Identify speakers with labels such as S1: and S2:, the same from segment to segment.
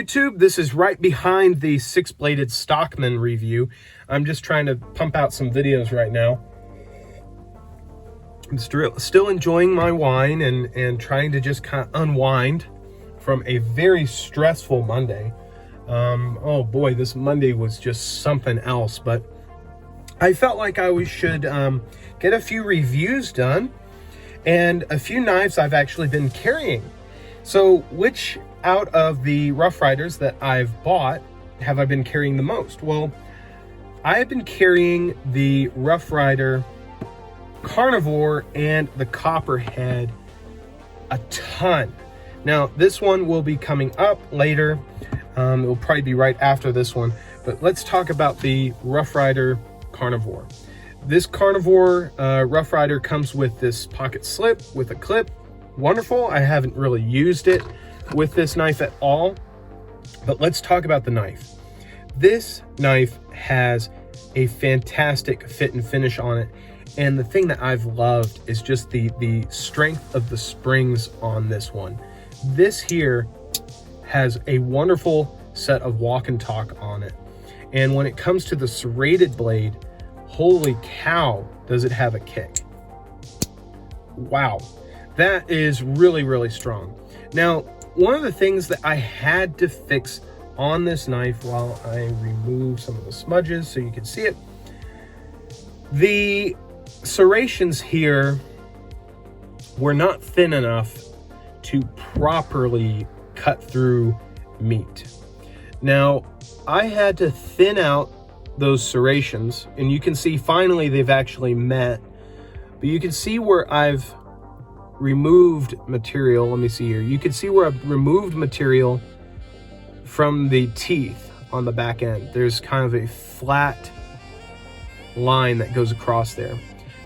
S1: YouTube. This is right behind the 6-bladed Stockman review. I'm just trying to pump out some videos right now. I'm still enjoying my wine and trying to just kind of unwind from a very stressful Monday. Oh boy, this Monday was just something else, but I felt like I should get a few reviews done and a few knives I've actually been carrying. So which out of the Rough Riders that I've bought have I been carrying the most? Well, I have been carrying the Rough Rider Carnivore and the Copperhead a ton. Now, this one will be coming up later. It will probably be right after this one. But let's talk about the Rough Rider Carnivore. This Carnivore Rough Rider comes with this pocket slip with a clip. Wonderful. I haven't really used it with this knife at all. But let's talk about the knife. This knife has a fantastic fit and finish on it. And the thing that I've loved is just the strength of the springs on this one. This here has a wonderful set of walk and talk on it. And when it comes to the serrated blade, holy cow, does it have a kick. Wow, that is really, really strong. Now, one of the things that I had to fix on this knife while I remove some of the smudges so you can see it, the serrations here were not thin enough to properly cut through meat. Now, I had to thin out those serrations, and you can see finally they've actually met. But you can see where I've removed material. Let me see here. You can see where I've removed material from the teeth on the back end. There's kind of a flat line that goes across there.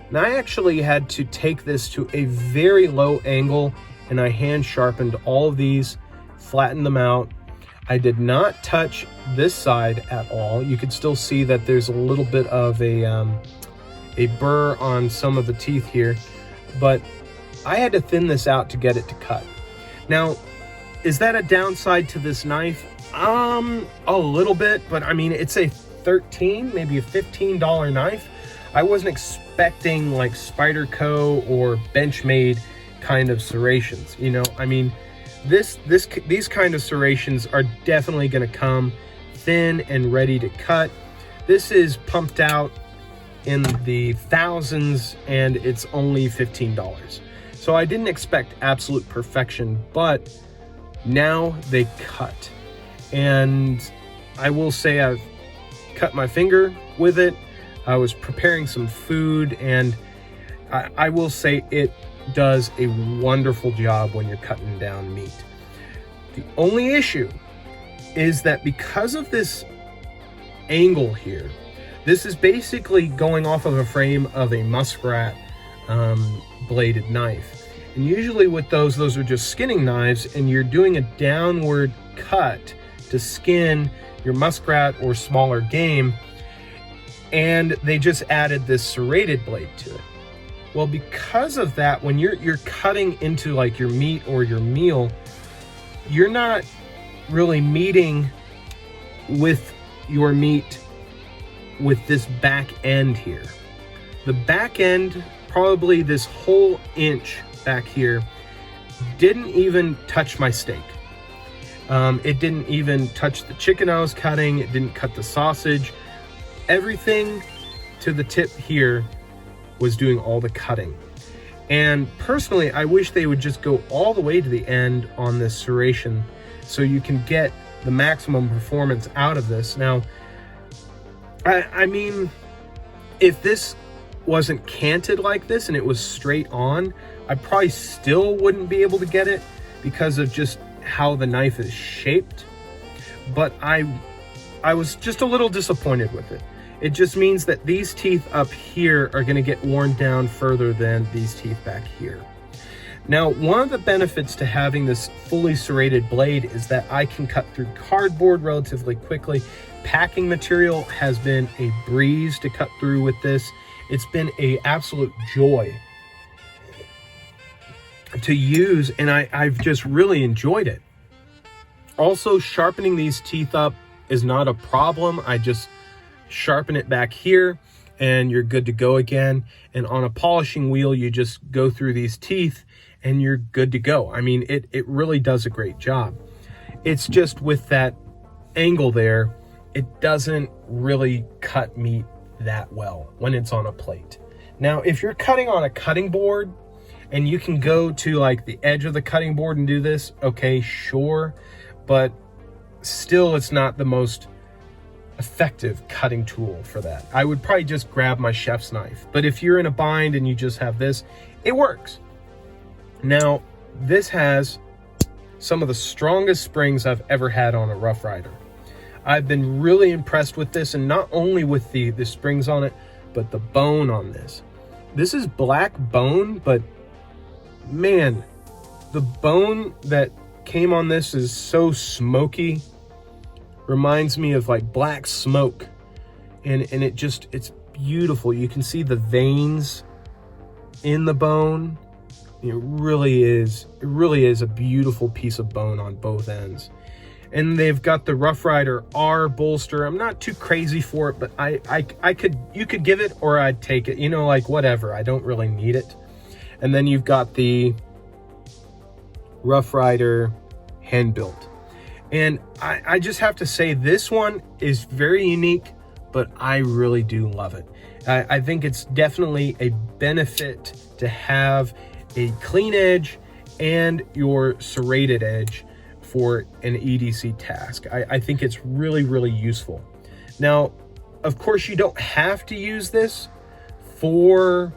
S1: And I actually had to take this to a very low angle, and I hand sharpened all of these, flattened them out. I did not touch this side at all. You can still see that there's a little bit of a burr on some of the teeth here, but I had to thin this out to get it to cut. Now, is that a downside to this knife? A little bit, but I mean, it's a $13, maybe a $15 knife. I wasn't expecting like Spyderco or Benchmade kind of serrations, you know. I mean, these kind of serrations are definitely going to come thin and ready to cut. This is pumped out in the thousands and it's only $15. So I didn't expect absolute perfection, but now they cut. And I will say I've cut my finger with it. I was preparing some food, and I will say it does a wonderful job when you're cutting down meat. The only issue is that because of this angle here, this is basically going off of a frame of a muskrat bladed knife. And usually with those are just skinning knives, and you're doing a downward cut to skin your muskrat or smaller game, and they just added this serrated blade to it. Well, because of that, when you're cutting into like your meat or your meal, you're not really meeting with your meat with this back end here. The back end, probably this whole inch back here, didn't even touch my steak. It didn't even touch the chicken I was cutting. It didn't cut the sausage. Everything to the tip here was doing all the cutting. And personally, I wish they would just go all the way to the end on this serration so you can get the maximum performance out of this. Now, I mean, if this wasn't canted like this and it was straight on, I probably still wouldn't be able to get it because of just how the knife is shaped. But I was just a little disappointed with it. It just means that these teeth up here are going to get worn down further than these teeth back here. Now, one of the benefits to having this fully serrated blade is that I can cut through cardboard relatively quickly. Packing material has been a breeze to cut through with this. It's been an absolute joy to use, and I've just really enjoyed it. Also, sharpening these teeth up is not a problem. I just sharpen it back here and you're good to go again. And on a polishing wheel, you just go through these teeth and you're good to go. I mean, it really does a great job. It's just with that angle there, it doesn't really cut meat that well when it's on a plate. Now, if you're cutting on a cutting board and you can go to like the edge of the cutting board and do this, okay, sure, but still it's not the most effective cutting tool for that. I would probably just grab my chef's knife, but if you're in a bind and you just have this, it works. Now, this has some of the strongest springs I've ever had on a Rough Ryder. I've been really impressed with this, and not only with the springs on it, but the bone on this. This is black bone, but man, the bone that came on this is so smoky. Reminds me of like black smoke, and it's beautiful. You can see the veins in the bone. It really is a beautiful piece of bone on both ends. And they've got the Rough Ryder R bolster. I'm not too crazy for it, but you could give it, or I'd take it, you know, like whatever. I don't really need it. And then you've got the Rough Ryder hand built. And I just have to say, this one is very unique, but I really do love it. I think it's definitely a benefit to have a clean edge and your serrated edge for an EDC task. I think it's really, really useful. Now, of course, you don't have to use this for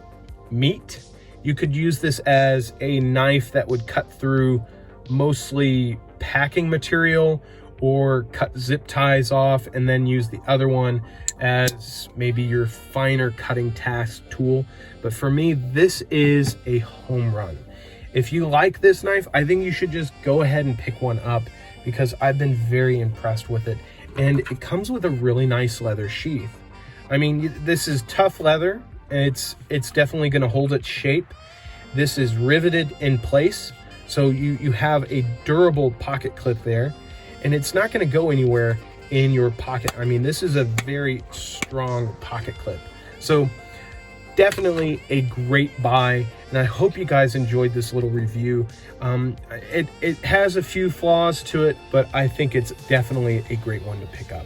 S1: meat. You could use this as a knife that would cut through mostly packing material, or cut zip ties off and then use the other one as maybe your finer cutting task tool. But for me, this is a home run. If you like this knife, I think you should just go ahead and pick one up, because I've been very impressed with it. And it comes with a really nice leather sheath. I mean, this is tough leather. It's definitely going to hold its shape. This is riveted in place, so you have a durable pocket clip there, and it's not going to go anywhere in your pocket. I mean, this is a very strong pocket clip. So definitely a great buy, and I hope you guys enjoyed this little review. It has a few flaws to it, but I think it's definitely a great one to pick up.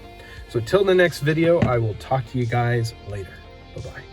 S1: So till the next video, I will talk to you guys later. Bye-bye.